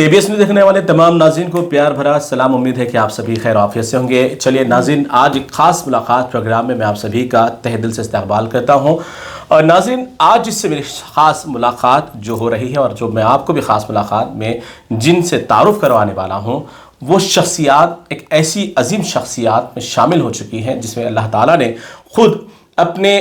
ABS में देखने वाले तमाम नाज़रीन को प्यार भरा सलाम। उम्मीद है कि आप सभी खैर आफियत से होंगे। चलिए नाज़रीन, आज एक ख़ास मुलाकात प्रोग्राम में मैं आप सभी का तहे दिल से इस्तकबाल करता हूँ। और नाज़रीन, आज जिससे मेरी ख़ास मुलाकात जो हो रही है और जो मैं आपको भी ख़ास मुलाकात में जिनसे तारुफ़ करवाने वाला हूँ, वो शख्सियात एक ऐसी अजीम शख्सियात में शामिल हो चुकी हैं जिसमें अल्लाह ताला ने ख़ुद अपने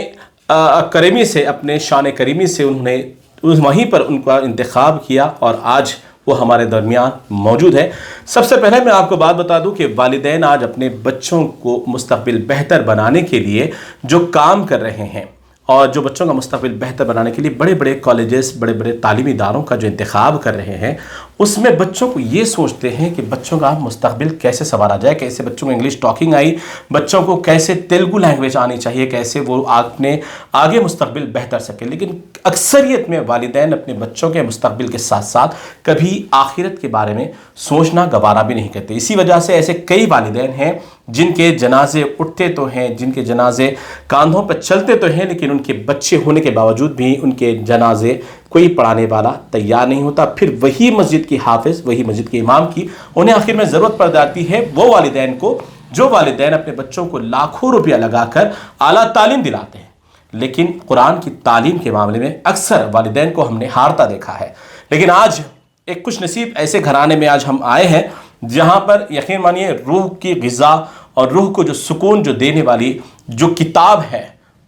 करीमी से, अपने शान करीमी से उन्हें वहीं पर उनका इंतखाब किया और आज वो हमारे दरमियान मौजूद है। सबसे पहले मैं आपको बात बता दूं कि वालिदैन आज अपने बच्चों को मुस्तक़बिल बेहतर बनाने के लिए जो काम कर रहे हैं और जो बच्चों का मुस्तक़बिल बेहतर बनाने के लिए बड़े बड़े कॉलेजेस, बड़े बड़े तालीमी इदारों का जो इंतखाब कर रहे हैं, उसमें बच्चों को ये सोचते हैं कि बच्चों का मुस्तक़बिल कैसे संवारा जाए, कैसे बच्चों को इंग्लिश टॉकिंग आई, बच्चों को कैसे तेलुगु लैंग्वेज आनी चाहिए, कैसे वो अपने आगे मुस्तक़बिल बेहतर सके। लेकिन अक्सरियत में वालिदैन अपने बच्चों के मुस्तक़बिल के साथ साथ कभी आखिरत के बारे में सोचना गवारा भी नहीं करते। इसी वजह से ऐसे कई वालिदैन हैं जिनके जनाजे उठते तो हैं, जिनके जनाजे कांधों पर चलते तो हैं, लेकिन उनके बच्चे होने के बावजूद भी उनके जनाजे कोई पढ़ाने वाला तैयार नहीं होता। फिर वही मस्जिद की हाफिज़, वही मस्जिद के इमाम की उन्हें आखिर में ज़रूरत पड़ जाती है वो वालिदैन को जो वालिदैन अपने बच्चों को लाखों रुपया लगाकर आला तालीम दिलाते हैं, लेकिन कुरान की तालीम के मामले में अक्सर वालिदैन को हमने हारता देखा है। लेकिन आज एक खुश नसीब ऐसे घराने में आज हम आए हैं जहाँ पर यकीन मानिए रूह की ग़िज़ा और रूह को जो सुकून जो देने वाली जो किताब है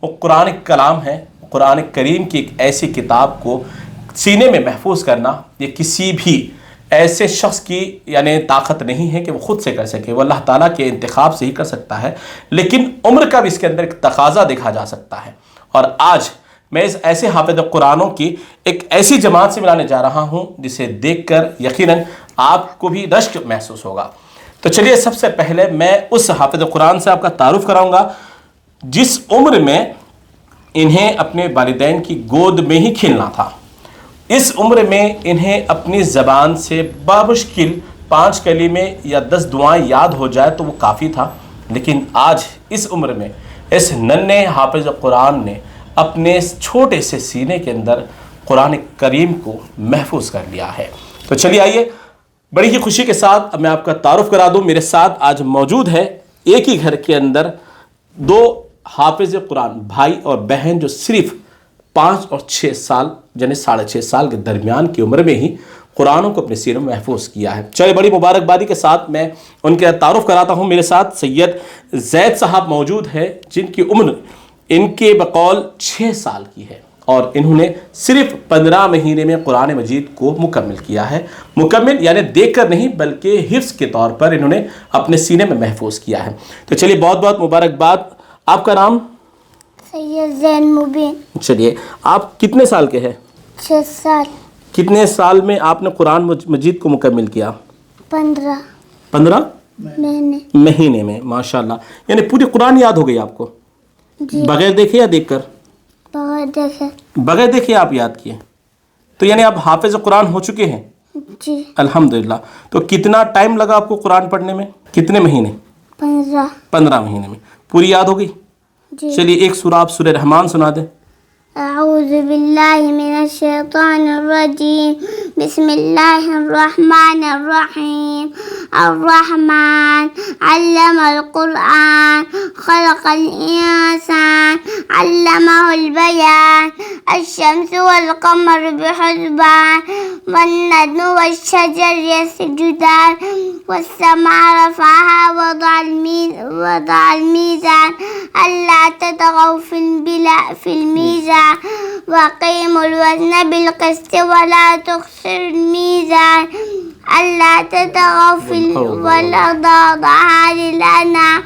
वो कुरान कलाम है। कुरान करीम की एक ऐसी किताब को सीने में महफूज करना ये किसी भी ऐसे शख्स की यानी ताकत नहीं है कि वो ख़ुद से कर सके, वो अल्लाह ताला के इंतखाब से ही कर सकता है, लेकिन उम्र का भी इसके अंदर एक तकाज़ा देखा जा सकता है। और आज मैं इस ऐसे हाफिज़ कुरानों की एक ऐसी जमात से मिलाने जा रहा हूँ जिसे देखकर यकीनन आपको भी रश्क महसूस होगा। तो चलिए सबसे पहले मैं उस हाफिज़ कुरान से आपका तारुफ़ कराऊँगा जिस उम्र में इन्हें अपने वालिदैन की गोद में ही खेलना था। इस उम्र में इन्हें अपनी ज़बान से बामुश्किल 5 कलीमे या 10 दुआएं याद हो जाए तो वो काफ़ी था, लेकिन आज इस उम्र में इस नन्हे हाफिज़ कुरान ने अपने छोटे से सीने के अंदर कुरान करीम को महफूज कर लिया है। तो चलिए आइए बड़ी ही खुशी के साथ मैं आपका तारुफ़ करा दूं। मेरे साथ आज मौजूद है एक ही घर के अंदर 2 हाफिज़ कुरान भाई और बहन जो सिर्फ 5 और 6 साल यानी 6.5 साल के दरमियान की उम्र में ही कुरानों को अपने सीने में महफूज किया है। चलिए बड़ी मुबारकबादी के साथ मैं उनके तारुफ़ कराता हूँ। मेरे साथ सैयद जैद साहब मौजूद है जिनकी उम्र इनके बकौल 6 साल की है और इन्होंने सिर्फ 15 महीने में कुरान मजीद को मुकम्मल किया है। मुकम्मल यानी देखकर नहीं बल्कि हिफ्ज़ के तौर पर इन्होंने अपने सीने में महफूज किया है। तो चलिए बहुत बहुत मुबारकबाद। आपका नाम? सैयद ज़ैन मुबीन। चलिए आप कितने साल के हैं? 6 साल। कितने साल में आपने कुरान मजीद को मुकम्मल किया? 15 महीने में। माशाल्लाह, यानी पूरी कुरान याद हो गई आपको? जी। बगैर देखे या देखकर? बगैर देखे। बगैर देखे आप याद किए, तो यानी आप हाफिज़ कुरान हो चुके हैं? जी अल्हम्दुलिल्लाह। तो कितना टाइम लगा आपको कुरान पढ़ने में? कितने महीने? 15 महीने में पूरी याद हो गई? जी। चलिए एक सूरा आप सूरह रहमान सुना दें। अऊज़ु बिल्लाहि मिनश शैतानिर रजीम, बिस्मिल्लाहिर रहमानिर रहीम। अर्रहमान अल्लमल कुरआन, खलक़ल इंसान, अल्लमहुल बयान। अश्शम्सु वल क़मरु बिहुस्बान, वन्नजमु वश्शजरु यस्जुदान, वस्समाअ रफ़अहा ववदअल मीज़ान, अल्ला ततग़ौ फ़िल मीज़ान, वक़ीमुल वज़्न बिल क़िस्ति वला तुख़्सिरुल मीज़ान, अल्ला ततग़ौ फ़िल अर्ज़ि वज़अहा लिल-अनाम,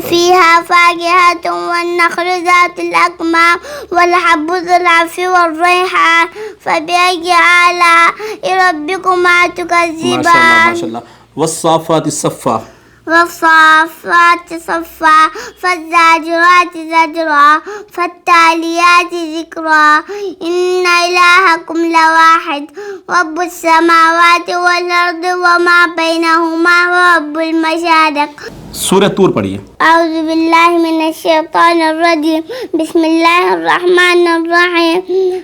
फ़ीहा फ़ाकिहतुन वन्नख़्लु ज़ातुल अकमाम, वल-हब्बु ज़ुल अस्फ़ि वर्रैहान, फ़बिअय्यि आलाइ रब्बिकुमा तुकज़्ज़िबान। माशाल्लाह। वस्साफ़ाति सफ़्फ़ा, वफ़ाफ़ात सफ़ा, फ़ज़्ज़ाजिरात ज़जरा, फ़त्तालियात ज़िक्रा, इन्ना इलाहकुम लवाहिद, रब्बुस समावाति वल अर्दि वमा बैनहुमा व रब्बुल मशारिक़। सूरह तूर पढ़िए। أعوذ بالله من الشيطان الرجيم بسم الله الرحمن الرحيم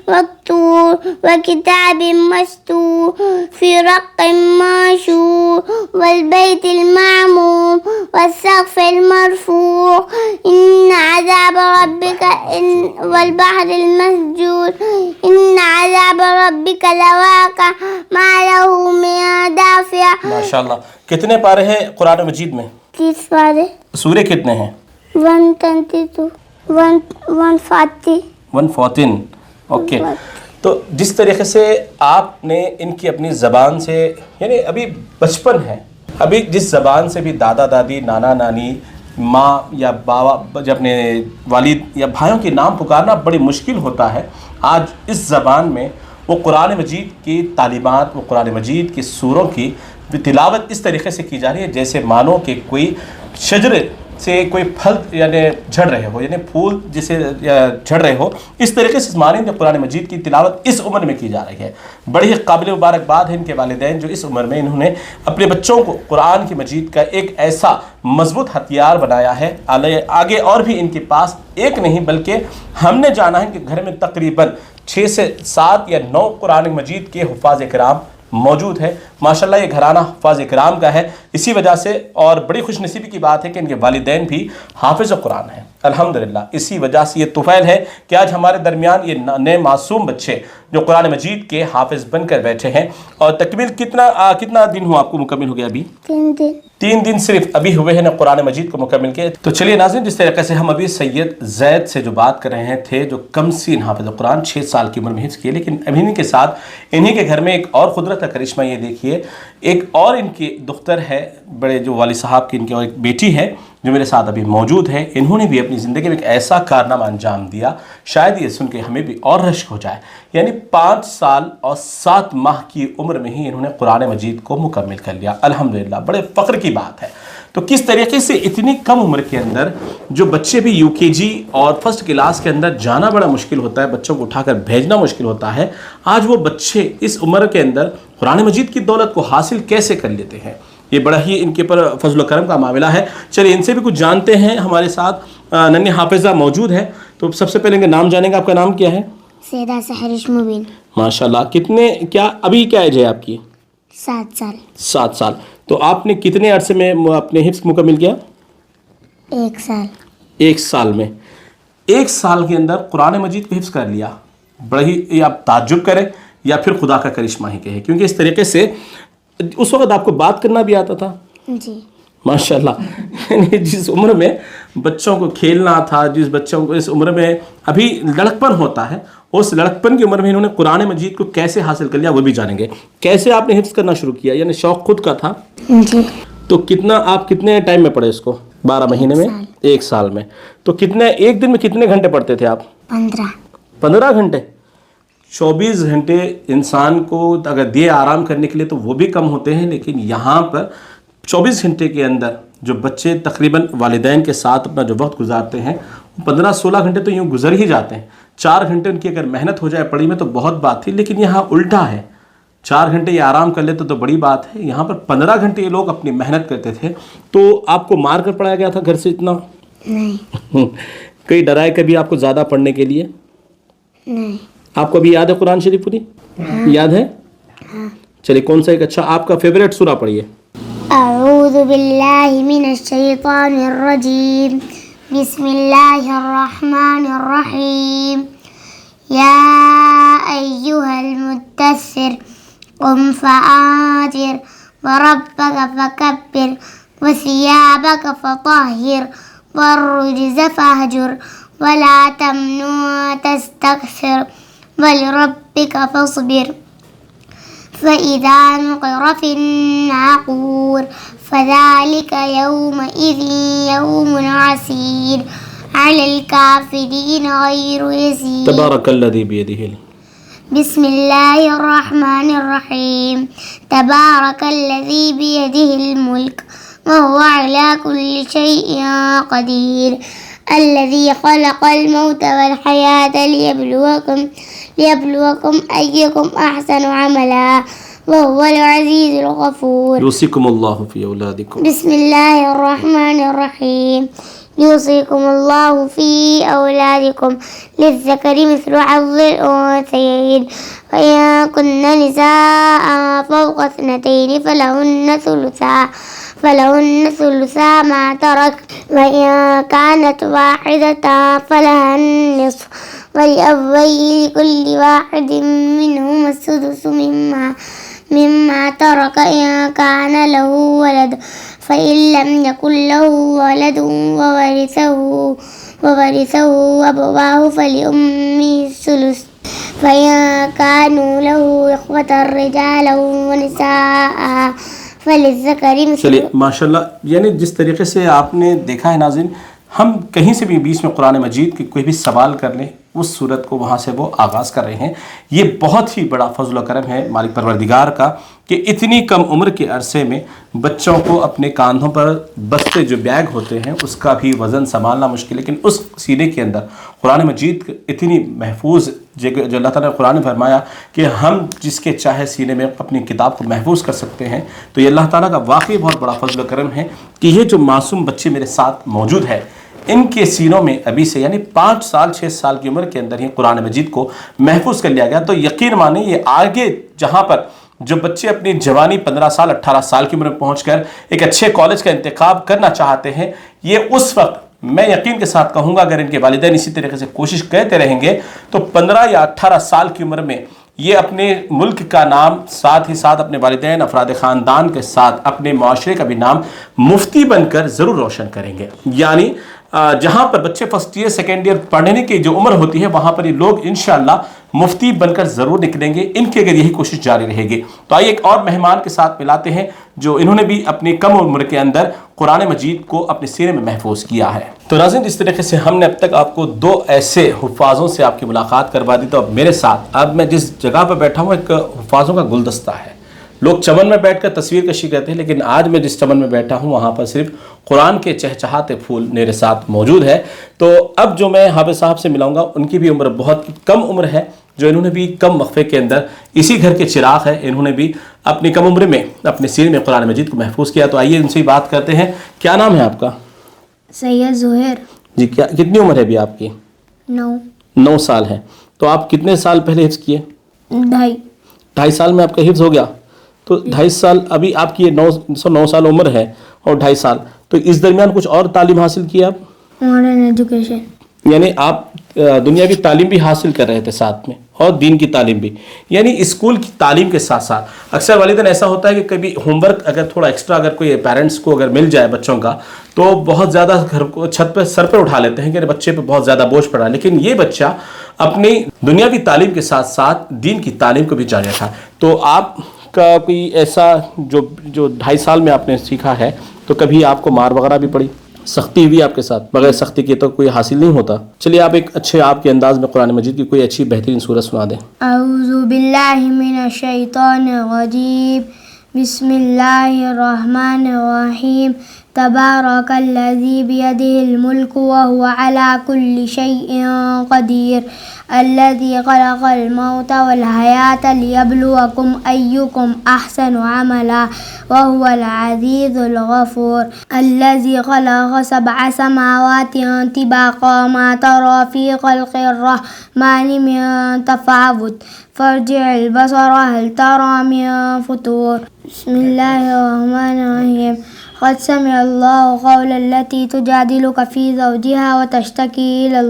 والطور وكتاب مسطور في رق منشور والبيت المعمور والسقف المرفوع إن عذاب ربك والبحر المسجور إن عذاب ربك لواقع ما له من دافع. माशाल्लाह। कितने पारे हैं कुरान मजीद में? 30 पारे. सूरे कितने हैं? 122 140. 114। ओके। तो जिस तरीके से आपने इनकी अपनी ज़बान से, यानी अभी बचपन है, अभी जिस ज़बान से भी दादा दादी नाना नानी माँ या बाबा जब अपने वालिद या भाइयों के नाम पुकारना बड़ी मुश्किल होता है, आज इस ज़बान में वो कुरान मजीद की तालीमात, वो कुरान मजीद की सूरों की तिलावत इस तरीके से की जा रही है जैसे मानो कि कोई शजरे से कोई फल यानी झड़ रहे हो, यानी फूल जिसे झड़ रहे हो, इस तरीके से मानें जो कुरान मजीद की तिलावत इस उम्र में की जा रही है। बड़ी ही काबिल मुबारकबाद है इनके वालिदैन जो इस उम्र में इन्होंने अपने बच्चों को कुरान की मजीद का एक ऐसा मजबूत हथियार बनाया है। आगे और भी इनके पास एक नहीं बल्कि हमने जाना है कि घर में तकरीबन 6 से 7 या 9 कुरान मजीद के हुफ़ाज़ इकराम मौजूद है। माशाल्लाह ये घराना हुफ़ाज़ इकराम का है। इसी वजह से और बड़ी खुशनसीबी की बात है कि इनके वालिदैन भी हाफिज़ कुरान हैं अल्हम्दुलिल्लाह। इसी वजह से ये तुफ़ैल है कि आज हमारे दरमियान ये नए मासूम बच्चे जो कुरान मजीद के हाफिज़ बनकर बैठे हैं। और तकमील कितना दिन हुआ आपको मुकम्मिल हो गया? अभी 3 दिन. 3 दिन सिर्फ अभी हुए हैं ना कुरान मजीद को मुकम्मिल के। तो चलिए नाज़रीन, जिस तरीके से हम अभी सैयद ज़ैद से जो बात कर रहे थे जो कमसीन हाफिज़ कुरान 6 साल की उम्र में हिफ्ज़ किए, लेकिन इन्हीं के साथ इन्हीं के घर में एक और कुदरत का करिश्मा ये देखिए, एक और इनकी दुख्तर है, बड़े जो वाली साहब की इनकी और एक बेटी है जो मेरे साथ अभी मौजूद है। इन्होंने भी अपनी ज़िंदगी में एक ऐसा कारनामा अंजाम दिया, शायद ये सुन के हमें भी और रश्क हो जाए। यानी 5 साल और 7 माह की उम्र में ही इन्होंने कुरान मजीद को मुकम्मिल कर लिया अल्हम्दुलिल्लाह। बड़े फ़ख्र की बात है। तो किस तरीके से इतनी कम उम्र के अंदर जो बच्चे भी यूकेजी और फर्स्ट क्लास के अंदर जाना बड़ा मुश्किल होता है, बच्चों को उठाकर भेजना मुश्किल होता है, आज वो बच्चे इस उम्र के अंदर कुरान मजीद की दौलत को हासिल कैसे कर लेते हैं, ये बड़ा ही इनके पर फजल करम का मामला है। चलिए इनसे भी कुछ जानते हैं। हमारे साथ नन्ही हाफिज़ा मौजूद है। तो सबसे पहले इनका नाम जानेंगे। आपका नाम क्या है? सैयदा सहरिश मुबीन. माशाल्लाह। अभी क्या एज है आपकी? 7 साल. 7 साल। तो आपने कितने अरसे में अपने हिफ्ज़ मुकम्मिल किया? 1 साल. 1 साल में 1 साल के अंदर कुरान मजीद को हिफ्ज़ कर लिया। बड़ा ही आप ताज्जुब करें या फिर खुदा का करिश्मा ही कहें, क्योंकि इस तरीके से उस वक्त आपको बात करना भी आता था। जी माशाल्लाह। यानी जिस उम्र में बच्चों को खेलना था, जिस बच्चों को इस उम्र में अभी लड़कपन होता है, उस लड़कपन की उम्र में इन्होंने कुरान मजीद को कैसे हासिल कर लिया वो भी जानेंगे। कैसे आपने हिफ्ज़ करना शुरू किया? यानी शौक़ खुद का था? जी. तो आप कितने टाइम में पढ़े इसको? 12 महीने में? 1 साल में। तो एक दिन में कितने घंटे पढ़ते थे आप? 15 घंटे। 24 घंटे इंसान को अगर दिए आराम करने के लिए तो वो भी कम होते हैं, लेकिन यहाँ पर 24 घंटे के अंदर जो बच्चे तकरीबन वालिदैन के साथ अपना जो वक्त गुजारते हैं 15-16 घंटे तो यूँ गुजर ही जाते हैं। 4 घंटे उनकी अगर मेहनत हो जाए पढ़ी में तो बहुत बात थी, लेकिन यहाँ उल्टा है। 4 घंटे ये आराम कर लेते तो बड़ी बात है, यहाँ पर 15 घंटे ये लोग अपनी मेहनत करते थे। तो आपको मार कर पढ़ाया गया था घर से इतना? नहीं. कहीं डराए कभी आपको ज़्यादा पढ़ने के लिए? नहीं. आपको अभी याद है कुरान शरीफ पूरी? याद है? चलिए कौन सा एक अच्छा आपका फेवरेट सूरा पढ़िए। अऊज़ु बिल्लाहि मिनश शैतानिर रजीम बिस्मिल्लाहिर रहमानिर रहीम या अय्युहल मुद्दस्सिर क़ुम फ़अंज़िर व रब्बक फ़कब्बिर व सियाबक फ़तहिर वरुज्ज़ फ़हजुर वला तमनुन तस्तक्सिर वलिरब्बिक फ़स्बिर फ़इज़ा नुक़िर फ़िन्नाक़ूर फ़ज़ालिक यौमइज़िन यौमुन असीर अलल काफ़िरीन गैरु यसीर। तबारकल्लज़ी बियदिहिल बिस्मिल्लाहिर रहमानिर रहीम तबारकल्लज़ी बियदिहिल मुल्क व हुवा अला कुल्लि शैइन क़दीर الذي خلق الموت والحياة ليبلوكم أيكم أحسن عملا وهو العزيز الغفور یوصیکم اللہ فی اولادکم. بسم الله الرحمن الرحيم يوصيكم الله في أولادكم للذكر مثل حظ الأنثيين وإن كن نساء فوق اثنتين فلهن ثلثا ما ترك وإن كانت واحدة فلها النصف ولأبويه لكل واحد منهما السدس مما ترك إن كان له ولد فإن لم يكن له ولد وورثه أبواه فلأمه الثلث فإن كانوا له إخوة رجالا ونساء فللذكر مثل. چلیے ماشاء اللہ، یعنی جس طریقے سے آپ نے دیکھا ہے ناظرین، ہم کہیں سے بھی بیچ میں قرآن مجید کی کوئی بھی سوال کر لیں، اس صورت کو وہاں سے وہ آغاز کر رہے ہیں. یہ بہت ہی بڑا فضل و کرم ہے مالک پروردگار کا کہ اتنی کم عمر کے عرصے میں بچوں کو اپنے کاندھوں پر بستے جو بیگ ہوتے ہیں اس کا بھی وزن سنبھالنا مشکل، لیکن اس سینے کے اندر قرآن مجید اتنی محفوظ، جو اللہ تعالیٰ نے قرآن میں فرمایا کہ ہم جس کے چاہے سینے میں اپنی کتاب کو محفوظ کر سکتے ہیں. تو یہ اللہ تعالیٰ کا واقعی بہت بڑا فضل و کرم ہے کہ یہ جو معصوم بچے میرے ساتھ موجود ہے، ان کے سینوں میں ابھی سے یعنی 5 سال 6 سال کی عمر کے اندر ہی قرآن مجید کو محفوظ کر لیا گیا. تو یقین مانیں یہ آگے جہاں پر جو بچے اپنی جوانی 15 سال 18 سال کی عمر میں پہنچ کر ایک اچھے کالج کا انتخاب کرنا چاہتے ہیں، یہ اس وقت میں یقین کے ساتھ کہوں گا اگر ان کے والدین اسی طریقے سے کوشش کرتے رہیں گے تو 15 یا 18 سال کی عمر میں یہ اپنے ملک کا نام، ساتھ ہی ساتھ اپنے والدین افراد خاندان کے ساتھ اپنے معاشرے کا بھی نام مفتی بن کر ضرور روشن کریں گے. یعنی جہاں پر بچے فرسٹ ایئر سیکنڈ ایئر پڑھنے کی جو عمر ہوتی ہے وہاں پر یہ لوگ انشاءاللہ مفتی بن کر ضرور نکلیں گے، ان کی اگر یہی کوشش جاری رہے گی. تو آئیے ایک اور مہمان کے ساتھ ملاتے ہیں جو انہوں نے بھی اپنی کم عمر کے اندر قرآن مجید کو اپنے سینے میں محفوظ کیا ہے. تو ناظرین، جس طریقے سے ہم نے اب تک آپ کو 2 ایسے حفاظوں سے آپ کی ملاقات کروا دی، تو اب میرے ساتھ اب میں جس جگہ پر بیٹھا ہوں ایک حفاظوں کا گلدستہ ہے. لوگ چمن میں بیٹھ کر تصویر کشی کرتے ہیں، لیکن آج میں جس چمن میں بیٹھا ہوں وہاں پر صرف قرآن کے چہچہاتے پھول میرے ساتھ موجود ہے. تو اب جو میں حافظ صاحب سے ملاؤں گا ان کی بھی عمر بہت کم عمر ہے، جو انہوں نے بھی کم وقفے کے اندر اسی گھر کے چراغ ہے، انہوں نے بھی اپنی کم عمر میں اپنے سینے میں قرآن مجید کو محفوظ کیا. تو آئیے ان سے ہی بات کرتے ہیں. کیا نام ہے آپ کا؟ سید زہیر. جی، کتنی عمر ہے ابھی آپ کی؟ 9 سال ہے. تو آپ کتنے سال پہلے حفظ کیے؟ 2.5 سال میں آپ کا حفظ ہو گیا. تو 2.5 سال ابھی آپ کی 9 سال عمر ہے اور 2.5 سال، تو اس درمیان کچھ اور تعلیم حاصل کی آپ؟ Modern education. یعنی آپ دنیاوی تعلیم بھی حاصل کر رہے تھے ساتھ میں اور دین کی تعلیم بھی، یعنی اسکول کی تعلیم کے ساتھ ساتھ. اکثر والدین ایسا ہوتا ہے کہ کبھی ہوم ورک اگر تھوڑا ایکسٹرا اگر کوئی پیرنٹس کو اگر مل جائے بچوں کا تو بہت زیادہ گھر کو چھت پہ سر پہ اٹھا لیتے ہیں کہ بچے پہ بہت زیادہ بوجھ پڑا، لیکن یہ بچہ اپنی دنیاوی تعلیم کے ساتھ ساتھ دین کی تعلیم کو بھی جاری رکھا. تو آپ کا کوئی ایسا جو 2.5 سال میں آپ نے سیکھا ہے، تو کبھی آپ کو مار وغیرہ بھی پڑی، سختی ہوئی آپ کے ساتھ؟ بغیر سختی کے تو کوئی حاصل نہیں ہوتا. چلیے آپ ایک اچھے آپ کے انداز میں قرآن مجید کی کوئی اچھی بہترین سورت سنا دیں. اعوذ باللہ من الشیطان الرجیم. بسم اللہ الرحمن الرحیم. تبارک الذی بیدہ الملک وهو على كل شیء قدیر. الذي خلق الموت والحياة ليبلوكم أيكم أحسن عملا وهو العزيز الغفور. الذي خلق 7 سماوات طباقا ما ترى في خلق الرحمن من تفاوت فارجع البصر هل ترى من فطور. بسم الله الرحمن الرحيم. قد سمع الله قول التي تجادلك في زوجها وتشتكي إلى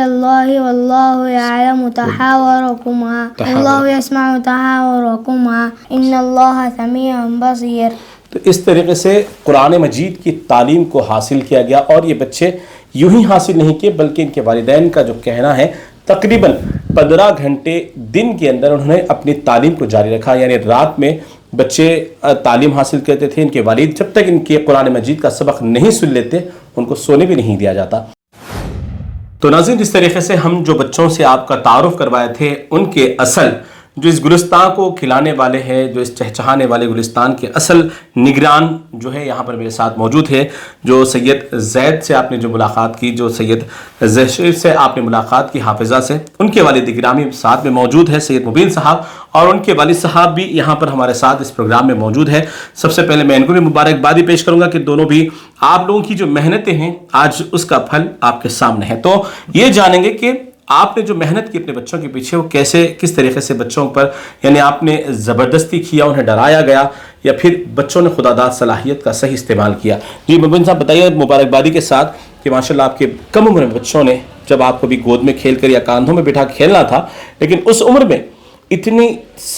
الله والله يعلم تحاوركما والله يسمع تحاوركما إن الله سميع بصير. تو اس طریقے سے قرآن مجید کی تعلیم کو حاصل کیا گیا، اور یہ بچے یوں ہی حاصل نہیں کیے بلکہ ان کے والدین کا جو کہنا ہے تقریباً 15 گھنٹے دن کے اندر انہوں نے اپنی تعلیم کو جاری رکھا. یعنی رات میں بچے تعلیم حاصل کرتے تھے، ان کے والد جب تک ان کے قرآن مجید کا سبق نہیں سن لیتے ان کو سونے بھی نہیں دیا جاتا. تو ناظرین، جس طریقے سے ہم جو بچوں سے آپ کا تعارف کروائے تھے ان کے اصل جو اس گلستان کو کھلانے والے ہیں, جو اس چہچہانے والے گلستان کے اصل نگران جو ہے یہاں پر میرے ساتھ موجود ہے, جو سید زید سے آپ نے جو ملاقات کی, جو سید زہشیر سے آپ نے ملاقات کی, حافظہ سے, ان کے والد گرامی ساتھ میں موجود ہے سید مبین صاحب, اور ان کے والد صاحب بھی یہاں پر ہمارے ساتھ اس پروگرام میں موجود ہے. سب سے پہلے میں ان کو بھی مبارکبادی پیش کروں گا کہ دونوں بھی آپ لوگوں کی جو محنتیں ہیں آج اس کا پھل آپ کے سامنے ہے. تو یہ جانیں گے کہ آپ نے جو محنت کی اپنے بچوں کے پیچھے, وہ کیسے کس طریقے سے بچوں پر, یعنی آپ نے زبردستی کیا, انہیں ڈرایا گیا, یا پھر بچوں نے خداداد صلاحیت کا صحیح استعمال کیا؟ جی مبین صاحب بتائیے مبارکبادی کے ساتھ کہ ماشاءاللہ آپ کے کم عمر میں بچوں نے, جب آپ کو بھی گود میں کھیل کر یا کاندھوں میں بٹھا کھیلنا تھا, لیکن اس عمر میں اتنی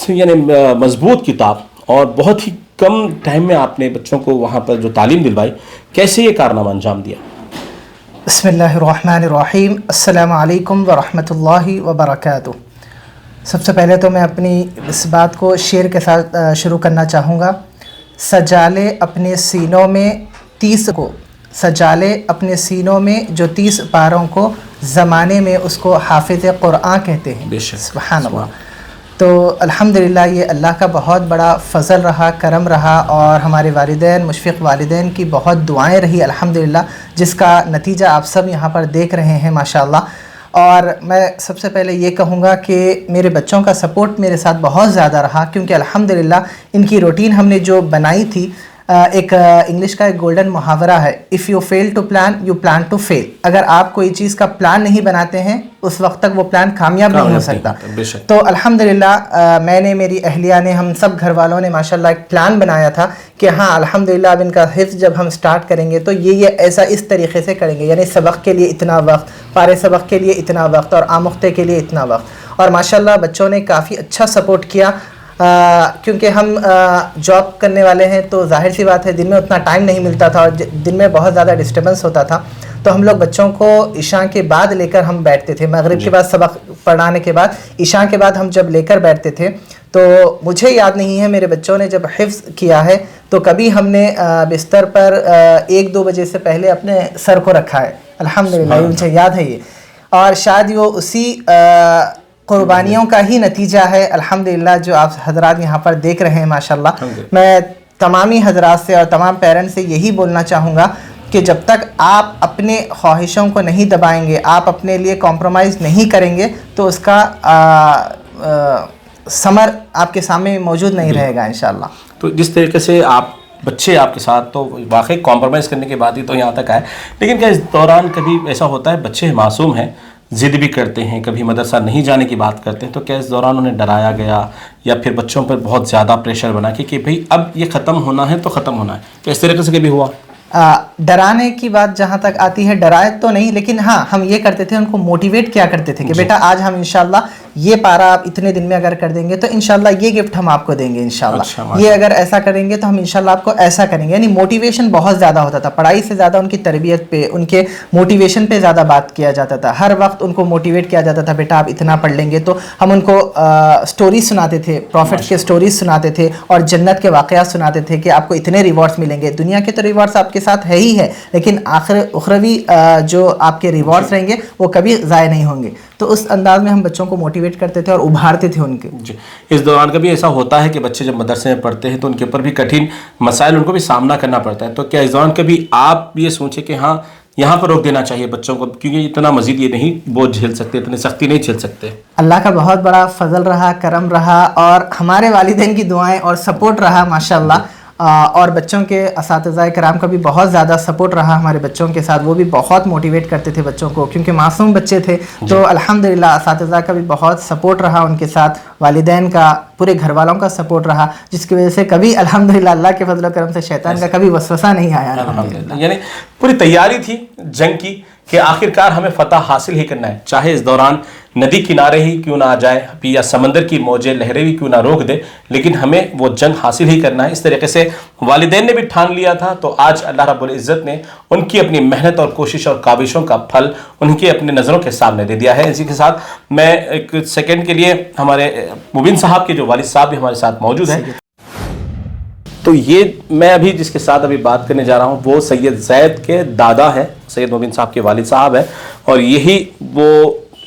یعنی مضبوط کتاب اور بہت ہی کم ٹائم میں آپ نے بچوں کو وہاں پر جو تعلیم دلوائی, کیسے یہ کارنامہ انجام دیا؟ بسم اللہ الرحمن الرحیم. السلام علیکم ورحمۃ اللہ وبرکاتہ. سب سے پہلے تو میں اپنی اس بات کو شعر کے ساتھ شروع کرنا چاہوں گا. سجالے اپنے سینوں میں 30 کو, سجالے اپنے سینوں میں جو 30 پاروں کو, زمانے میں اس کو حافظ قرآن کہتے ہیں. بے شک سبحان اللہ. تو الحمدللہ یہ اللہ کا بہت بڑا فضل رہا, کرم رہا, اور ہمارے والدین, مشفق والدین کی بہت دعائیں رہی الحمدللہ, جس کا نتیجہ آپ سب یہاں پر دیکھ رہے ہیں ماشاءاللہ. اور میں سب سے پہلے یہ کہوں گا کہ میرے بچوں کا سپورٹ میرے ساتھ بہت زیادہ رہا, کیونکہ الحمدللہ ان کی روٹین ہم نے جو بنائی تھی, ایک انگلش کا ایک گولڈن محاورہ ہے, if you fail to plan you plan to fail. اگر آپ کوئی چیز کا پلان نہیں بناتے ہیں اس وقت تک وہ پلان کامیاب نہیں ہو سکتا. تو الحمدللہ میں نے, میری اہلیہ نے, ہم سب گھر والوں نے ماشاءاللہ ایک پلان بنایا تھا کہ ہاں الحمدللہ اب ان کا حفظ جب ہم سٹارٹ کریں گے تو یہ ایسا اس طریقے سے کریں گے, یعنی سبق کے لیے اتنا وقت, پارے سبق کے لیے اتنا وقت, اور آموختے کے لیے اتنا وقت. اور ماشاءاللہ بچوں نے کافی اچھا سپورٹ کیا, کیونکہ ہم جاب کرنے والے ہیں تو ظاہر سی بات ہے دن میں اتنا ٹائم نہیں ملتا تھا, اور دن میں بہت زیادہ ڈسٹربنس ہوتا تھا. تو ہم لوگ بچوں کو عشاء کے بعد لے کر ہم بیٹھتے تھے, مغرب کے بعد سبق پڑھانے کے بعد, عشاء کے بعد ہم جب لے کر بیٹھتے تھے. تو مجھے یاد نہیں ہے میرے بچوں نے جب حفظ کیا ہے تو کبھی ہم نے بستر پر 1-2 بجے سے پہلے اپنے سر کو رکھا ہے. الحمدللہ یہ مجھے یاد ہے یہ, اور شاید وہ اسی قربانیوں کا ہی نتیجہ ہے الحمدللہ جو آپ حضرات یہاں پر دیکھ رہے ہیں ماشاءاللہ. میں تمامی حضرات سے اور تمام پیرنٹس سے یہی بولنا چاہوں گا کہ جب تک آپ اپنے خواہشوں کو نہیں دبائیں گے, آپ اپنے لیے کمپرومائز نہیں کریں گے, تو اس کا ثمر آپ کے سامنے موجود نہیں رہے گا انشاءاللہ. تو جس طریقے سے آپ بچے آپ کے ساتھ, تو واقعی کمپرومائز کرنے کے بعد ہی تو یہاں تک آئے, لیکن کیا اس دوران کبھی ایسا ہوتا ہے بچے معصوم ہیں, ضد بھی کرتے ہیں, کبھی مدرسہ نہیں جانے کی بات کرتے ہیں, تو کیا اس دوران انہیں ڈرایا گیا یا پھر بچوں پر بہت زیادہ پریشر بنا کہ بھئی اب یہ ختم ہونا ہے تو ختم ہونا ہے, تو اس طریقے سے کبھی ہوا؟ ڈرانے کی بات جہاں تک آتی ہے, ڈرائے تو نہیں, لیکن ہاں ہم یہ کرتے تھے, ان کو موٹیویٹ کیا کرتے تھے کہ بیٹا آج ہم انشاءاللہ یہ پارا آپ اتنے دن میں اگر کر دیں گے تو انشاءاللہ یہ گفٹ ہم آپ کو دیں گے انشاءاللہ, یہ اگر ایسا کریں گے تو ہم انشاءاللہ آپ کو ایسا کریں گے. یعنی موٹیویشن بہت زیادہ ہوتا تھا, پڑھائی سے زیادہ ان کی تربیت پہ, ان کے موٹیویشن پہ زیادہ بات کیا جاتا تھا. ہر وقت ان کو موٹیویٹ کیا جاتا تھا, بیٹا آپ اتنا پڑھ لیں گے. تو ہم ان کو سٹوریز سناتے تھے, پروفٹ کے سٹوریز سناتے تھے, اور جنت کے واقعات سناتے تھے کہ آپ کو اتنے ریوارڈز ملیں گے. دنیا کے تو ریوارڈز آپ کے ساتھ ہے ہی ہے, لیکن اخروی جو آپ کے ریوارڈز رہیں گے وہ کبھی ضائع نہیں ہوں گے. تو اس انداز میں ہم بچوں کو موٹیویٹ کرتے تھے اور ابھارتے تھے ان کے. جی, اس دوران کبھی ایسا ہوتا ہے کہ بچے جب مدرسے میں پڑھتے ہیں تو ان کے اوپر بھی کٹھن مسائل ان کو بھی سامنا کرنا پڑتا ہے, تو کیا اس دوران کبھی آپ یہ سوچیں کہ ہاں یہاں پر روک دینا چاہیے بچوں کو, کیونکہ اتنا مزید یہ نہیں بوجھ جھیل سکتے, اتنی سختی نہیں جھیل سکتے؟ اللہ کا بہت بڑا فضل رہا, کرم رہا, اور ہمارے والدین کی دعائیں اور سپورٹ رہا ماشاءاللہ, اور بچوں کے اساتذہ کرام کا بھی بہت زیادہ سپورٹ رہا ہمارے بچوں کے ساتھ. وہ بھی بہت موٹیویٹ کرتے تھے بچوں کو, کیونکہ معصوم بچے تھے. تو الحمدللہ اساتذہ کا بھی بہت سپورٹ رہا ان کے ساتھ, والدین کا, پورے گھر والوں کا سپورٹ رہا, جس کی وجہ سے کبھی الحمدللہ اللہ کے فضل و کرم سے شیطان کا کبھی وسوسہ نہیں آیا الحمدللہ. یعنی پوری تیاری تھی جنگ کی کہ آخرکار ہمیں فتح حاصل ہی کرنا ہے, چاہے اس دوران ندی کنارے ہی کیوں نہ آ جائے یا سمندر کی موجیں لہریں بھی کیوں نہ روک دے, لیکن ہمیں وہ جنگ حاصل ہی کرنا ہے. اس طریقے سے والدین نے بھی ٹھان لیا تھا, تو آج اللہ رب العزت نے ان کی اپنی محنت اور کوشش اور کاوشوں کا پھل ان کی اپنے نظروں کے سامنے دے دیا ہے. اسی کے ساتھ میں ایک سیکنڈ کے لیے ہمارے مبین صاحب کے جو والد صاحب بھی ہمارے ساتھ موجود ہیں, تو یہ میں ابھی جس کے ساتھ ابھی بات کرنے جا رہا ہوں وہ سید زید کے دادا ہے, سید مبین صاحب کے والد صاحب ہیں, اور یہی وہ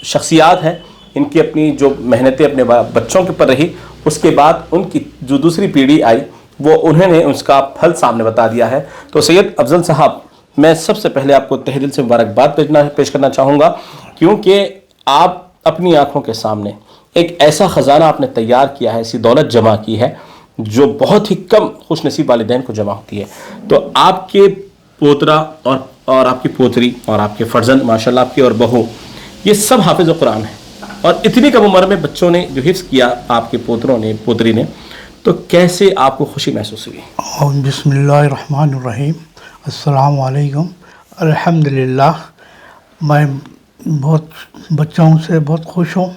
شخصیات ہیں इनकी अपनी जो मेहनतें अपने बच्चों के ऊपर रही, उसके बाद उनकी जो दूसरी पीढ़ी आई वो उन्होंने उसका फल सामने बता दिया है। तो सैयद अफजल साहब, मैं सबसे पहले आपको तहे दिल से मुबारकबाद पेश करना चाहूँगा, क्योंकि आप अपनी आंखों के सामने एक ऐसा ख़जाना आपने तैयार किया है, ऐसी दौलत जमा की है जो बहुत ही कम खुशनसीब वालिदैन को जमा होती है। तो आपके पोतरा और आपकी पोतरी और आपके फर्जंद माशाल्लाह, आपकी और बहू, ये सब हाफिज़ कुरान है, और इतनी कम उम्र में बच्चों ने जो हिफ्ज़ किया आपके पोतरों ने, पोतरी ने, तो कैसे आपको खुशी महसूस हुई? बिस्मिल्लाहिर्रहमानिर्रहीम, अस्सलामु अलैकुम। अल्हम्दुलिल्लाह, मैं बहुत बच्चों से बहुत खुश हूँ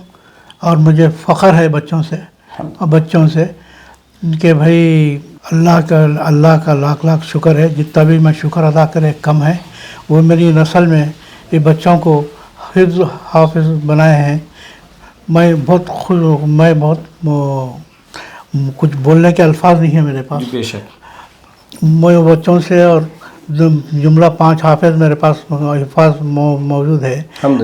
और मुझे फ़ख्र है बच्चों से कि भाई अल्लाह का लाख लाख शुक्र है। जितना भी मैं शुक्र अदा करे कम है। वो मेरी नस्ल में ये बच्चों को हाफिज़ बनाए हैं। मैं बहुत खुश, मैं बहुत कुछ बोलने के अल्फाज नहीं है मेरे पास। बेशक मैं बच्चों से और जुमला 5 हाफिज़ मेरे पास हिफाज मौजूद है।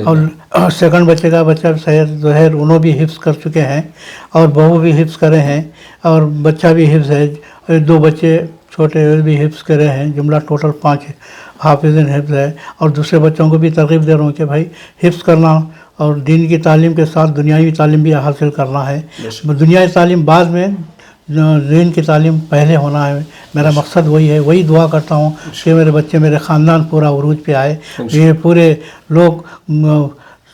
और सेकंड बच्चे का बच्चा सैयद ज़ुहैर, उन्होंने भी हिफ्ज़ कर चुके हैं और बहू भी हिफ्ज़ करे हैं और बच्चा भी हिफ्ज़ है। 2 बच्चे छोटे भी हिफ्ज़ करे हैं। जुमला टोटल 5 हाफिज़िन हिफ्ज़ है। और दूसरे बच्चों को भी तरग़ीब दे रहा हूँ कि भाई हिफ्ज़ करना और दीन की तालीम के साथ दुनियावी तालीम भी हासिल करना है। दुनियावी तालीम बाद में, दीन की तालीम पहले होना है। मेरा मकसद वही है। वही दुआ करता हूँ कि मेरे बच्चे, मेरे ख़ानदान पूरा उरूज पे आए। ये पूरे लोग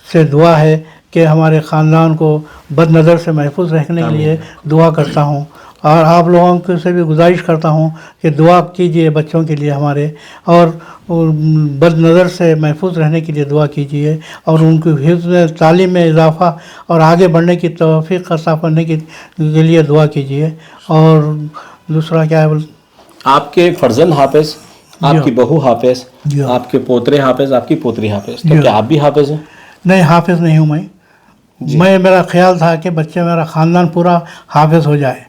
से दुआ है कि हमारे ख़ानदान को बदनज़र से महफूज रखने के लिए दुआ करता हूँ। और आप लोगों को से भी गुजारिश करता हूँ कि दुआ कीजिए बच्चों के लिए हमारे, और बदनज़र से महफूज रहने के लिए दुआ कीजिए, और उनको हिफ्ज़ तालीम में इजाफ़ा और आगे बढ़ने की तौफ़ीक़ अता करने के लिए दुआ कीजिए। और दूसरा क्या है, आपके फर्जंद हाफिज़, आपकी बहू हाफिज़, आपके पोतरे हाफिज़, आपकी पोतरी हाफिज़, तो क्या आप भी हाफिज़ हैं? नहीं, हाफिज़ नहीं हूँ मैं। मेरा ख्याल था कि बच्चे, मेरा ख़ानदान पूरा हाफिज़ हो जाए,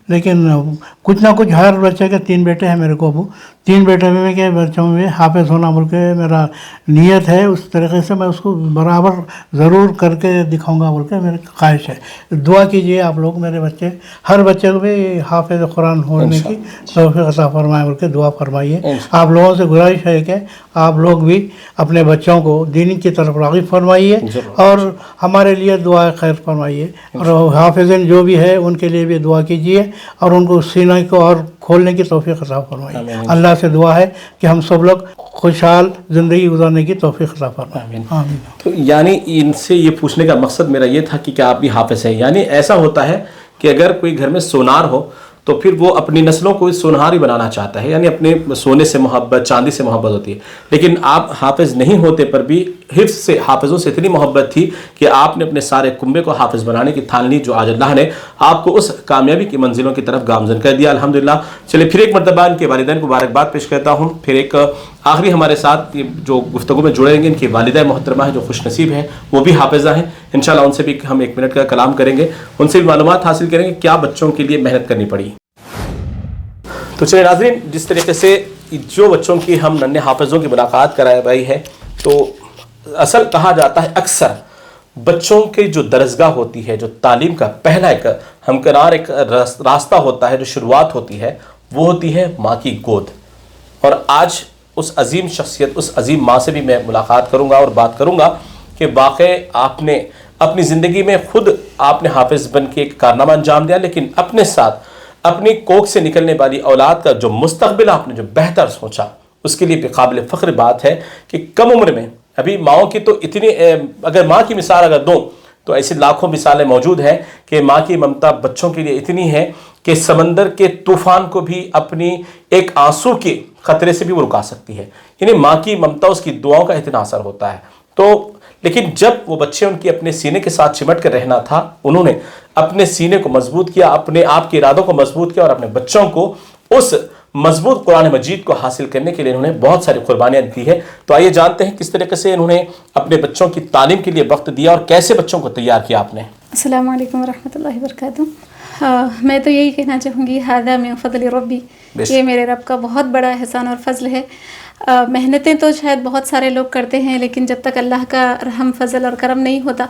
लेकिन कुछ ना कुछ, हर बच्चे के 3 बेटे हैं मेरे को। अबू 3 बेटे में के बच्चों में हाफिज़ होना बोल के मेरा नीयत है। उस तरीके से मैं उसको बराबर ज़रूर करके दिखाऊंगा बोल के मेरी ख्वाहिश है। दुआ कीजिए आप लोग, मेरे बच्चे, हर बच्चे को भी हाफिज़ कुरान होने की तौफ़ीक़ अता फरमाए बोल के दुआ फरमाइए। आप लोगों से गुजारिश है कि आप लोग भी अपने बच्चों को दीन की तरफ राग़िब फरमाइए और हमारे लिए दुआ खैर फरमाइए। और हाफिज़िन जो भी है उनके लिए भी दुआ कीजिए और उनको सीने को और खोलने की तौफ़ीक़ अता फरमाइए। अल्लाह से दुआ है कि हम सब लोग खुशहाल ज़िंदगी गुजारने की तौफ़ीक़ अता फरमाए। आमीन। तो यानी इनसे ये पूछने का मकसद मेरा ये था कि क्या आप भी हाफिज़ हैं? यानी ऐसा होता है कि अगर कोई घर में सोनार हो तो फिर वो अपनी नस्लों को सोनार ही बनाना चाहता है, यानी अपने सोने से मोहब्बत, चांदी से मोहब्बत होती है। लेकिन आप हाफिज़ नहीं होते पर भी हिफ्ज़ से, हाफिज़ों से इतनी मोहब्बत थी कि आपने अपने सारे कुंबे को हाफिज़ बनाने की ठान ली, जो आज अल्लाह ने आपको उस कामयाबी की मंजिलों की तरफ गामज़न कर दिया। अल्हम्दुलिल्लाह। चलिए फिर एक मरतबा इनके वालिदैन को मुबारकबाद पेश करता हूँ। फिर एक आखिरी हमारे साथ जो गुफ्तगू में जुड़ेंगे, इनकी वालिदा मोहतरमा है जो खुशनसीब हैं, वो भी हाफिज़ा हैं। इंशाअल्लाह उनसे भी हम 1 मिनट का कलाम करेंगे, उनसे भी मालूमात हासिल करेंगे क्या बच्चों के लिए मेहनत करनी पड़ी। तो चलिए नाज़रीन, जिस तरीके से जो बच्चों की हम नन्हे हाफिज़ों की मुलाकात कराए भाई है, तो असल कहा जाता है अक्सर बच्चों की जो दरसगाह होती है, जो तालीम का पहला एक हमकनार एक रास्ता होता है, जो शुरुआत होती है, वो होती है माँ की गोद। और आज उस अजीम शख्सियत, उस अजीम माँ से भी मैं मुलाकात करूँगा और बात करूँगा कि वाक़ई आपने अपनी ज़िंदगी में खुद आपने हाफिज़ बन के एक कारनामा अंजाम दिया, लेकिन अपने साथ अपनी कोख से निकलने वाली औलाद का जो मुस्तकबिल आपने जो बेहतर सोचा, उसके लिए बेकाबिल फ़ख्र बात है कि कम उम्र में, अभी माँओं की तो इतनी, अगर माँ की मिसाल अगर दूँ तो ऐसी लाखों मिसालें मौजूद हैं कि माँ की ममता बच्चों के लिए इतनी है कि समंदर के तूफ़ान को भी अपनी एक आंसू के ख़तरे से भी वो रुका सकती है। यानी माँ की ममता, उसकी दुआओं का इतना असर होता है। तो लेकिन जब वो बच्चे उनकी अपने सीने के साथ चिमट कर रहना था, उन्होंने अपने सीने को मजबूत किया, अपने आप के इरादों को मजबूत किया और अपने बच्चों को उस मजबूत कुरान मजीद को हासिल करने के लिए उन्होंने बहुत सारी कुर्बानियाँ दी है। तो आइए जानते हैं किस तरीके से इन्होंने अपने बच्चों की तालीम के लिए वक्त दिया और कैसे बच्चों को तैयार किया आपने। अस्सलामु अलैकुम वरहमतुल्लाहि वबरकातुहू। मैं तो यही कहना चाहूँगी, हादा मिन फ़ज़्ल रब्बी, ये मेरे रब का बहुत बड़ा एहसान और फ़ज़ल है। मेहनतें तो शायद बहुत सारे लोग करते हैं, लेकिन जब तक अल्लाह का रहम, फ़ज़ल और करम नहीं होता,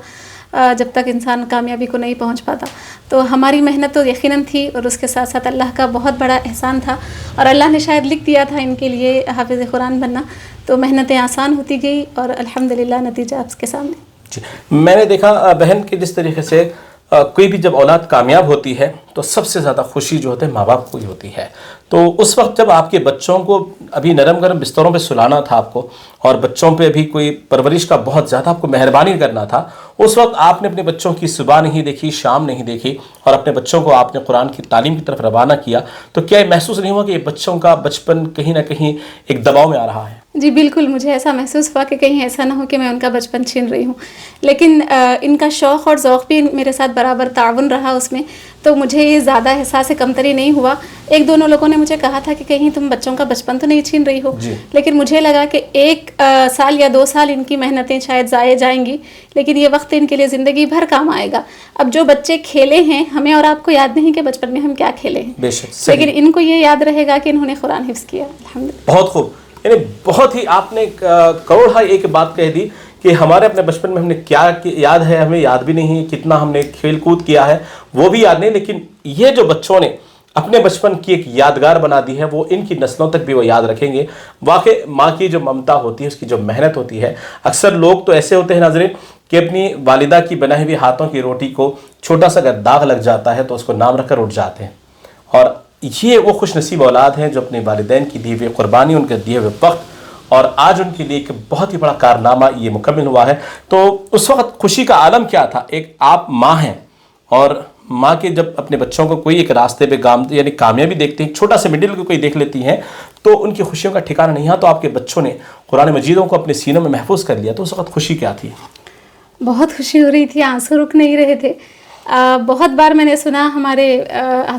जब तक इंसान कामयाबी को नहीं पहुंच पाता। तो हमारी मेहनत तो यकीनन थी और उसके साथ साथ अल्लाह का बहुत बड़ा एहसान था और अल्लाह ने शायद लिख दिया था इनके लिए हाफिज़ कुरान बनना। तो मेहनतें आसान होती गई और अल्हम्दुलिल्लाह नतीजा आपके सामने। जी, मैंने देखा बहन कि जिस तरीके से कोई भी जब औलाद कामयाब होती है तो सबसे ज़्यादा खुशी जो होती है माँ बाप को ही होती है। तो उस वक्त जब आपके बच्चों को अभी नरम गरम बिस्तरों पे सुलाना था आपको और बच्चों पे भी कोई परवरिश का बहुत ज़्यादा आपको मेहरबानी करना था, उस वक्त आपने अपने बच्चों की सुबह नहीं देखी, शाम नहीं देखी और अपने बच्चों को आपने कुरान की तालीम की तरफ रवाना किया, तो क्या ये महसूस नहीं हुआ कि ये बच्चों का बचपन कहीं ना कहीं एक दबाव में आ रहा है? जी बिल्कुल, मुझे ऐसा महसूस हुआ कि कहीं ऐसा ना हो कि मैं उनका बचपन छीन रही हूँ, लेकिन इनका शौक़ और ज़ौक़ भी मेरे साथ बराबर ताउन रहा उसमें, तो मुझे ये ज़्यादा एहसास कमतरी नहीं हुआ। एक दोनों लोगों ने मुझे कहा था कि कहीं तुम बच्चों का बचपन तो नहीं छीन रही हो, लेकिन मुझे लगा कि 1 साल या 2 साल इनकी मेहनतें शायद ज़ाये जाएंगी, लेकिन ये वक्त इनके लिए ज़िंदगी भर काम आएगा। अब जो बच्चे खेले हैं, हमें और आपको याद नहीं कि बचपन में हम क्या खेले हैं, लेकिन इनको ये याद रहेगा कि इन्होंने कुरान हिफ्ज़ किया। अल्हम्दुलिल्लाह। बहुत खूब, यानी बहुत ही आपने करोड़ एक बात कह दी कि हमारे अपने बचपन में हमने क्या याद है, हमें याद भी नहीं, कितना हमने खेल कूद किया है वो भी याद नहीं, लेकिन ये जो बच्चों ने अपने बचपन की एक यादगार बना दी है वो इनकी नस्लों तक भी वो याद रखेंगे। वाकई माँ की जो ममता होती है, उसकी जो मेहनत होती है, अक्सर लोग तो ऐसे होते हैं नाज़रीन कि अपनी वालिदा की बनाई हुई हाथों की रोटी को छोटा सा अगर दाग लग जाता है तो उसको नाम रखकर उठ जाते हैं, और ये वो खुश नसीब औलाद हैं जो अपने वालिदैन की दी हुई कुर्बानी, उनके दिए हुए वक्त, और आज उनके लिए एक बहुत ही बड़ा कारनामा ये मुकम्मल हुआ है। तो उस वक्त खुशी का आलम क्या था? एक आप माँ हैं और माँ के जब अपने बच्चों को कोई एक रास्ते पे यानी कामयाबी देखते हैं, छोटा सा मिडिल को कोई देख लेती हैं, तो उनकी खुशियों का ठिकाना नहीं है। तो आपके बच्चों ने कुरान मजीदों को अपने सीनों में महफूज कर लिया, तो उस वक्त खुशी क्या थी? बहुत खुशी हो रही थी, आंसू रुक नहीं रहे थे। बहुत बार मैंने सुना हमारे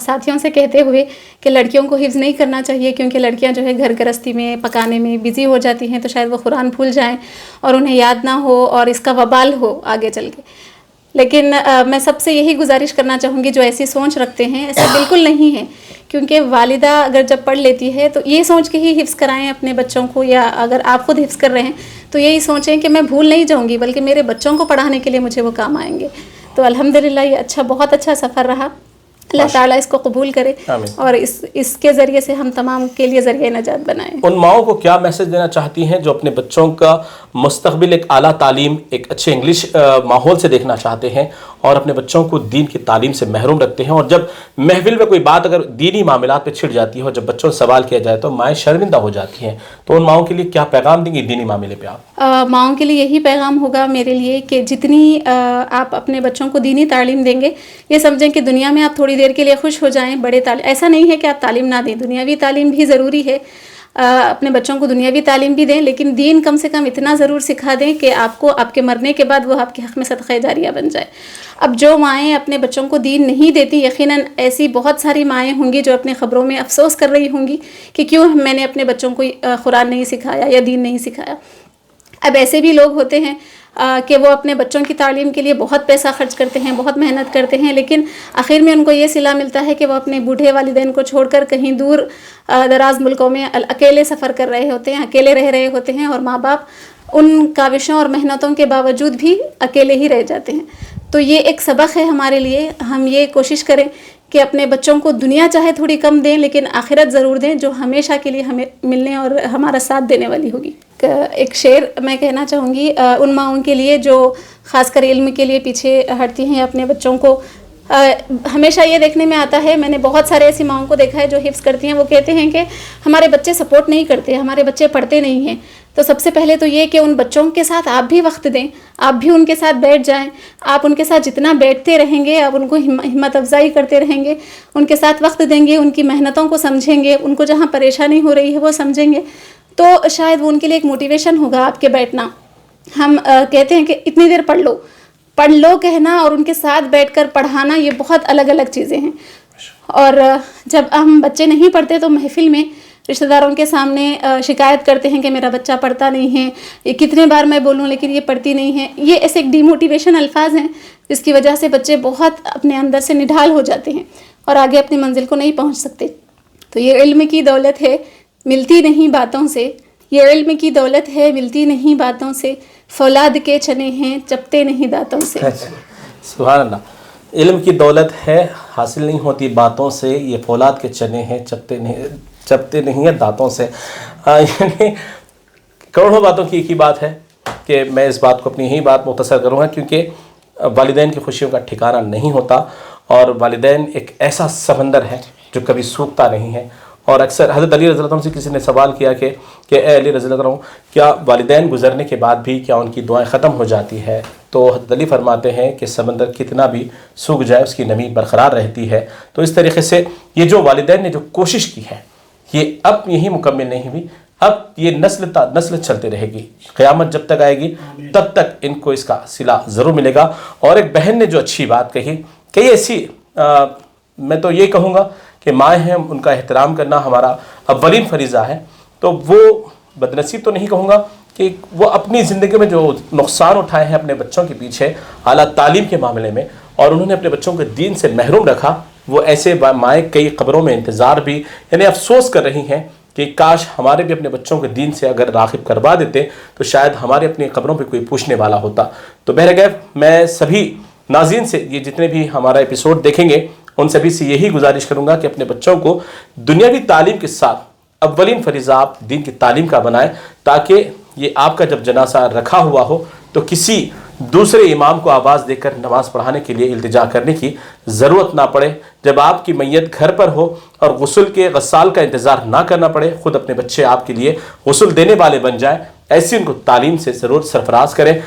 साथियों से कहते हुए कि लड़कियों को हिफ्ज़ नहीं करना चाहिए क्योंकि लड़कियां जो है घर गृहस्थी में पकाने में बिज़ी हो जाती हैं, तो शायद वो कुरान भूल जाएं और उन्हें याद ना हो और इसका वबाल हो आगे चल के। लेकिन मैं सबसे यही गुजारिश करना चाहूँगी जो ऐसी सोच रखते हैं, ऐसा बिल्कुल नहीं है, क्योंकि वालिदा अगर जब पढ़ लेती है तो ये सोच के ही हिफ्ज़ कराएं अपने बच्चों को, या अगर आप खुद हिफ्ज़ कर रहे हैं तो यही सोचें कि मैं भूल नहीं जाऊँगी बल्कि मेरे बच्चों को पढ़ाने के लिए मुझे वो काम आएंगे। तो अल्हम्दुलिल्लाह ये बहुत अच्छा सफ़र रहा। अल्लाह ताला इसको कबूल करे और इसके ज़रिए से हम तमाम के लिए ज़रिए नजात बनाएं। उन माओं को क्या मैसेज देना चाहती हैं जो अपने बच्चों का मुस्तकबिल एक आला तालीम, एक अच्छे इंग्लिश माहौल से देखना चाहते हैं और अपने बच्चों को दीन की तालीम से महरूम रखते हैं, और जब महफिल में कोई बात अगर दीनी मामलात पे छिड़ जाती है और जब बच्चों से सवाल किया जाए तो माएँ शर्मिंदा हो जाती हैं, तो उन माओं के लिए क्या पैगाम देंगी दीनी मामले पे आप? माओं के लिए यही पैगाम होगा मेरे लिए कि जितनी आप अपने बच्चों को दीनी तालीम देंगे, ये समझें कि दुनिया में आप थोड़ी देर के लिए खुश हो जाएं, बड़े ऐसा नहीं है कि आप तालीम ना दें, दुनियावी तालीम भी ज़रूरी है, अपने बच्चों को दुनियावी तालीम भी दें, लेकिन दीन कम से कम इतना ज़रूर सिखा दें कि आपको आपके मरने के बाद वो आपके हक़ में सदक़ा जारिया बन जाए। अब जो माएँ अपने बच्चों को दीन नहीं देती, यकीनन ऐसी बहुत सारी माएँ होंगी जो अपने ख़बरों में अफसोस कर रही होंगी कि क्यों मैंने अपने बच्चों को कुरान नहीं सिखाया या दीन नहीं सिखाया। अब ऐसे भी लोग होते हैं कि वो अपने बच्चों की तालीम के लिए बहुत पैसा खर्च करते हैं, बहुत मेहनत करते हैं, लेकिन आखिर में उनको ये सिला मिलता है कि वो अपने बूढ़े वालिदैन को छोड़कर कहीं दूर दराज मुल्कों में अकेले सफ़र कर रहे होते हैं, अकेले रह रहे होते हैं, और माँ बाप उन काविशों और मेहनतों के बावजूद भी अकेले ही रह जाते हैं। तो ये एक सबक है हमारे लिए। हम ये कोशिश करें कि अपने बच्चों को दुनिया चाहे थोड़ी कम दें, लेकिन आखिरत ज़रूर दें जो हमेशा के लिए हमें मिलने और हमारा साथ देने वाली होगी। एक शेर मैं कहना चाहूँगी उन माओं के लिए जो ख़ासकर इल्म के लिए पीछे हटती हैं अपने बच्चों को। हमेशा ये देखने में आता है, मैंने बहुत सारे ऐसी माओं को देखा है जो हिफ्ज़ करती हैं, वो कहते हैं कि हमारे बच्चे सपोर्ट नहीं करते, हमारे बच्चे पढ़ते नहीं हैं। तो सबसे पहले तो ये कि उन बच्चों के साथ आप भी वक्त दें, आप भी उनके साथ बैठ जाएं। आप उनके साथ जितना बैठते रहेंगे, आप उनको हिम्मत अफजाई करते रहेंगे, उनके साथ वक्त देंगे, उनकी मेहनतों को समझेंगे, उनको जहाँ परेशानी हो रही है वो समझेंगे, तो शायद वो उनके लिए एक मोटिवेशन होगा आपके बैठना। हम कहते हैं कि इतनी देर पढ़ लो कहना और उनके साथ बैठकर पढ़ाना, ये बहुत अलग अलग चीज़ें हैं। और जब हम बच्चे नहीं पढ़ते तो महफिल में रिश्तेदारों के सामने शिकायत करते हैं कि मेरा बच्चा पढ़ता नहीं है, ये कितने बार मैं बोलूं लेकिन ये पढ़ती नहीं है। ये ऐसे एक डिमोटिवेशन अल्फाज हैं जिसकी वजह से बच्चे बहुत अपने अंदर से निढाल हो जाते हैं और आगे अपनी मंजिल को नहीं पहुंच सकते। तो ये इल्म की दौलत है, मिलती नहीं बातों से, ये इल्म की दौलत है, मिलती नहीं बातों से, फौलाद के चने हैं चपते नहीं दांतों से। सुभान अल्लाह। इल्म की दौलत है हासिल नहीं होती बातों से, ये फौलाद के चने हैं चपते नहीं है दांतों से। यानी करोड़ों बातों की एक ही बात है कि मैं इस बात को अपनी ही बात मुख्तसर करूँगा, क्योंकि वालिदैन की खुशियों का ठिकाना नहीं होता और वालिदैन एक ऐसा समंदर है जो कभी सूखता नहीं है। और अक्सर हज़रत अली रज़ी अल्लाह अन्हु से किसी ने सवाल किया कि अली रज़ी अल्लाह अन्हु, क्या वालिदैन गुज़रने के बाद भी क्या उनकी दुआएं ख़त्म हो जाती है? तो हज़रत अली फरमाते हैं कि समंदर कितना भी सूख जाए उसकी नमी बरकरार रहती है। तो इस तरीके से ये जो वालिदैन ने जो कोशिश की है ये अब यही मुकम्मल नहीं हुई, अब ये नस्ल चलती रहेगी, क़यामत जब तक आएगी तब तक इनको इसका सिला ज़रूर मिलेगा। और एक बहन ने जो अच्छी बात कही, कई ऐसी मैं तो ये कहूँगा कि माँ हैं, उनका एहतराम करना हमारा अव्वलीन फरीज़ा है। तो वो बदनसीब तो नहीं कहूँगा कि वो अपनी ज़िंदगी में जो नुकसान उठाए हैं अपने बच्चों के पीछे आला तालीम के मामले में, और उन्होंने अपने बच्चों को दीन से महरूम रखा, वो ऐसे माएँ कई क़ब्रों में इंतज़ार भी यानी अफसोस कर रही हैं कि काश हमारे भी अपने बच्चों को दीन से अगर राग़िब करवा देते तो शायद हमारे अपनी क़ब्रों पे कोई पूछने वाला होता। तो बहरगैर मैं सभी नाज़रीन से, ये जितने भी हमारा एपिसोड देखेंगे, उन सभी से यही गुजारिश करूँगा कि अपने बच्चों को दुनियावी तालीम के साथ अव्वलीन फरीज़ा आप दीन की तालीम का बनाएं, ताकि ये आपका जब जनासा रखा हुआ हो तो किसी दूसरे इमाम को आवाज़ देकर नमाज़ पढ़ाने के लिए इल्तिजा करने की ज़रूरत ना पड़े। जब आपकी मैयत घर पर हो और गुस्ल के गस्साल का इंतज़ार ना करना पड़े, ख़ुद अपने बच्चे आपके लिए गुस्ल देने वाले बन जाएं, ऐसी उनको तालीम से ज़रूर सरफराज करें।